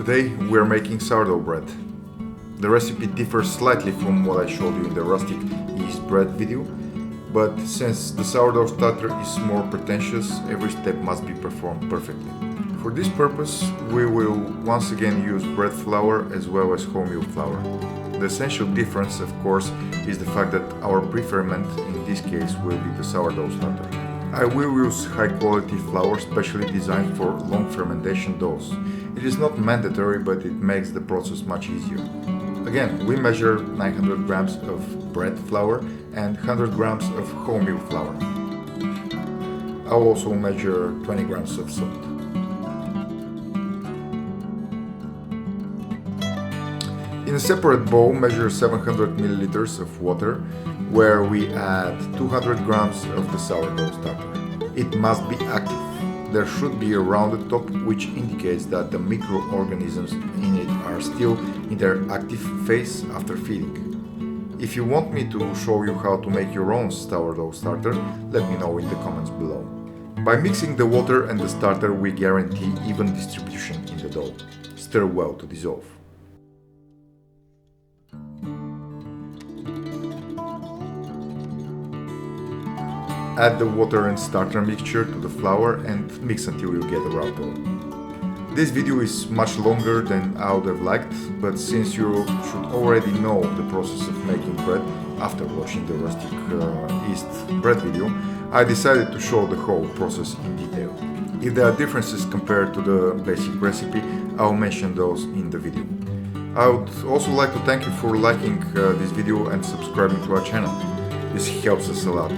Today we are making sourdough bread. The recipe differs slightly from what I showed you in the rustic yeast bread video, but since the sourdough starter is more pretentious, every step must be performed perfectly. For this purpose, we will once again use bread flour as well as wholemeal flour. The essential difference, of course, is the fact that our pre-ferment in this case will be the sourdough starter. I will use high quality flour specially designed for long fermentation doughs. It is not mandatory, but it makes the process much easier. Again, we measure 900 grams of bread flour and 100 grams of wholemeal flour. I'll also measure 20 grams of salt. In a separate bowl, measure 700 milliliters of water, where we add 200 grams of the sourdough starter. It must be active. There should be a rounded top, which indicates that the microorganisms in it are still in their active phase after feeding. If you want me to show you how to make your own sourdough starter, let me know in the comments below. By mixing the water and the starter, we guarantee even distribution in the dough. Stir well to dissolve. Add the water and starter mixture to the flour and mix until you get a round dough. This video is much longer than I would have liked, but since you should already know the process of making bread after watching the rustic yeast bread video, I decided to show the whole process in detail. If there are differences compared to the basic recipe, I'll mention those in the video. I would also like to thank you for liking this video and subscribing to our channel. This helps us a lot.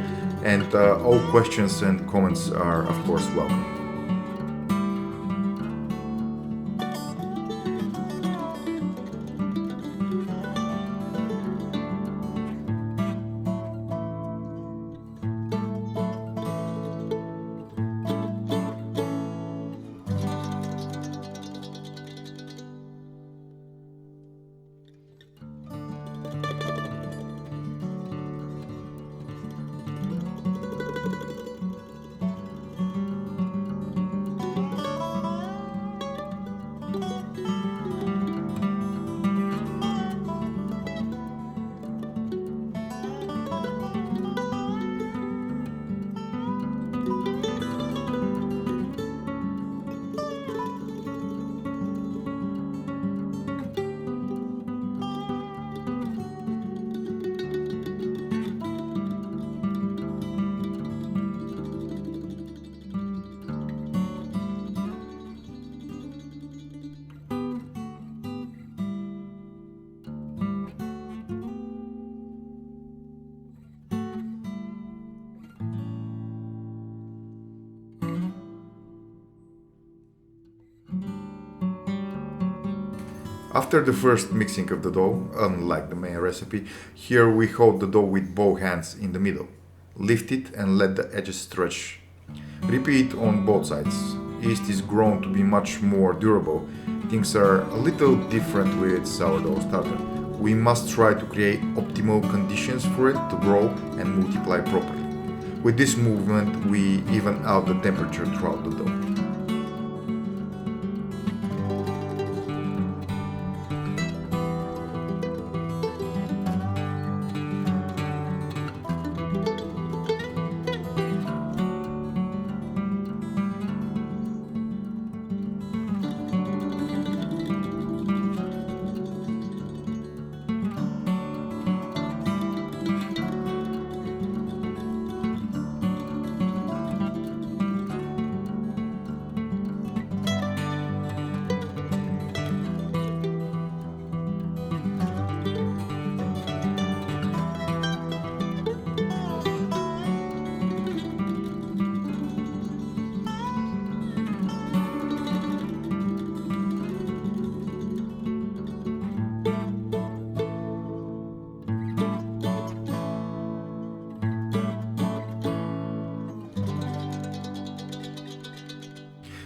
And all questions and comments are, of course, welcome. After the first mixing of the dough, unlike the main recipe, here we hold the dough with both hands in the middle. Lift it and let the edges stretch. Repeat on both sides. Yeast is grown to be much more durable. Things are a little different with sourdough starter. We must try to create optimal conditions for it to grow and multiply properly. With this movement, we even out the temperature throughout the dough.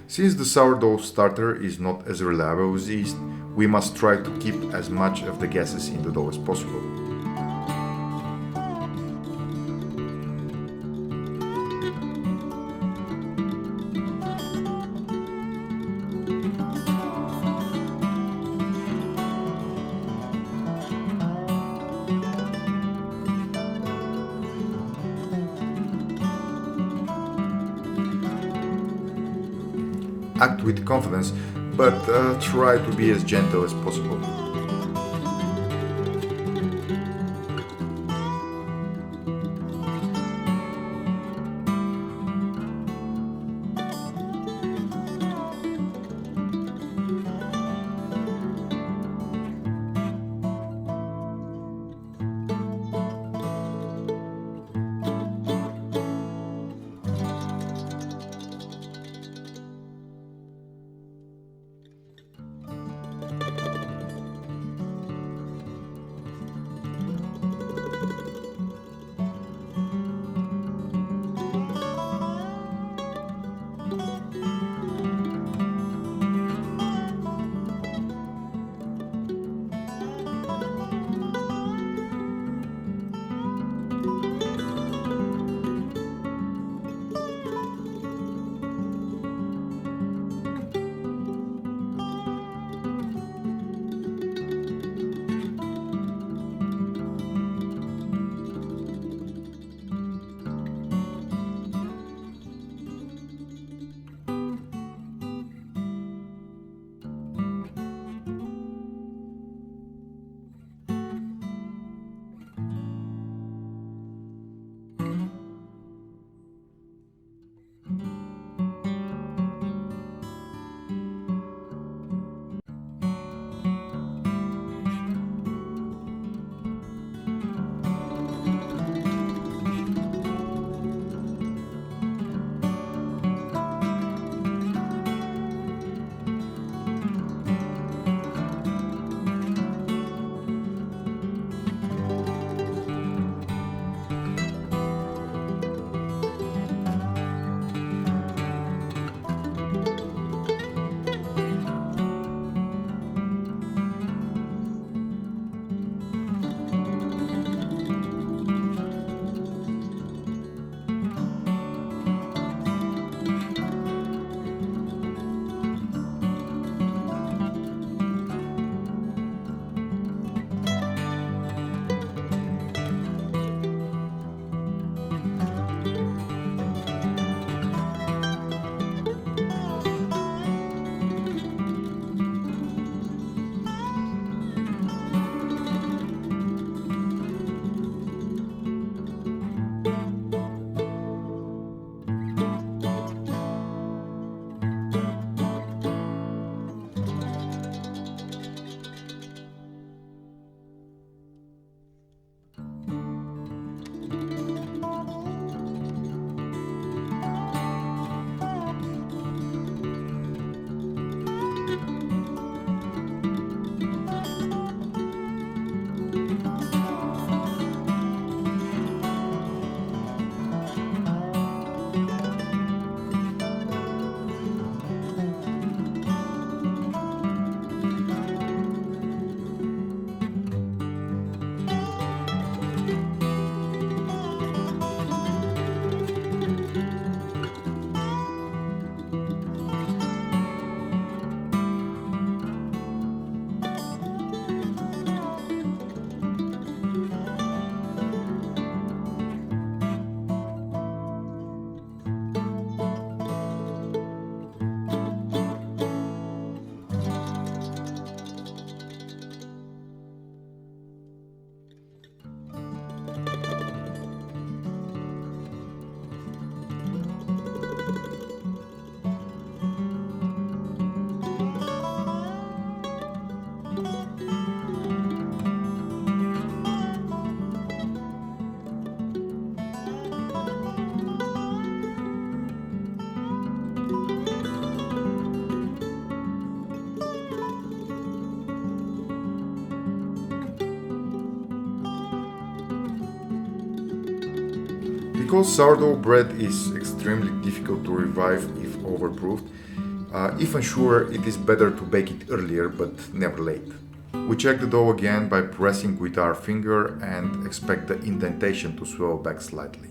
Since the sourdough starter is not as reliable as yeast, we must try to keep as much of the gases in the dough as possible. Act with confidence, but try to be as gentle as possible. Because sourdough bread is extremely difficult to revive if overproofed, if unsure, it is better to bake it earlier but never late. We check the dough again by pressing with our finger and expect the indentation to swell back slightly.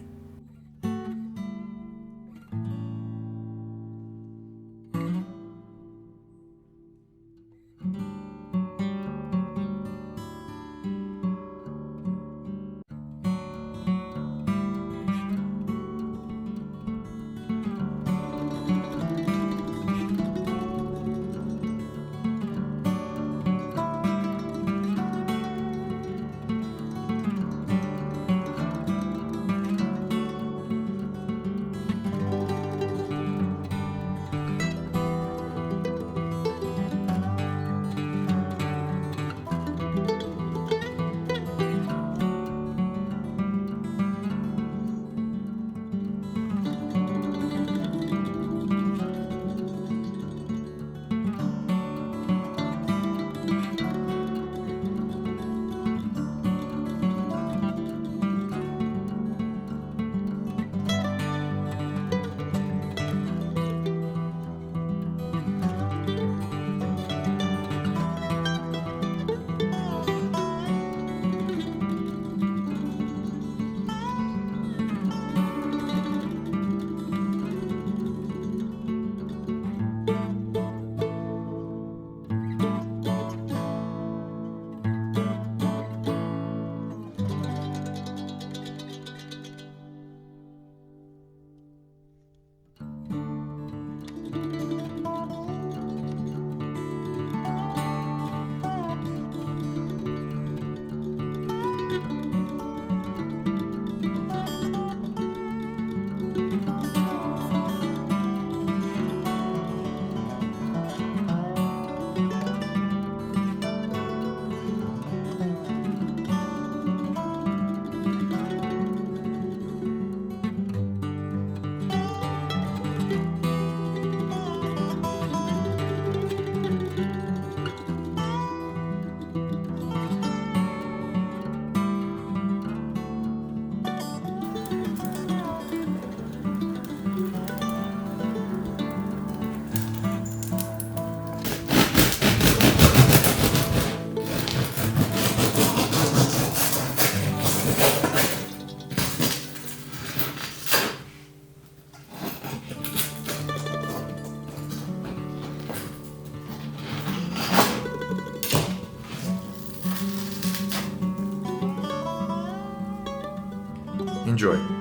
Enjoy!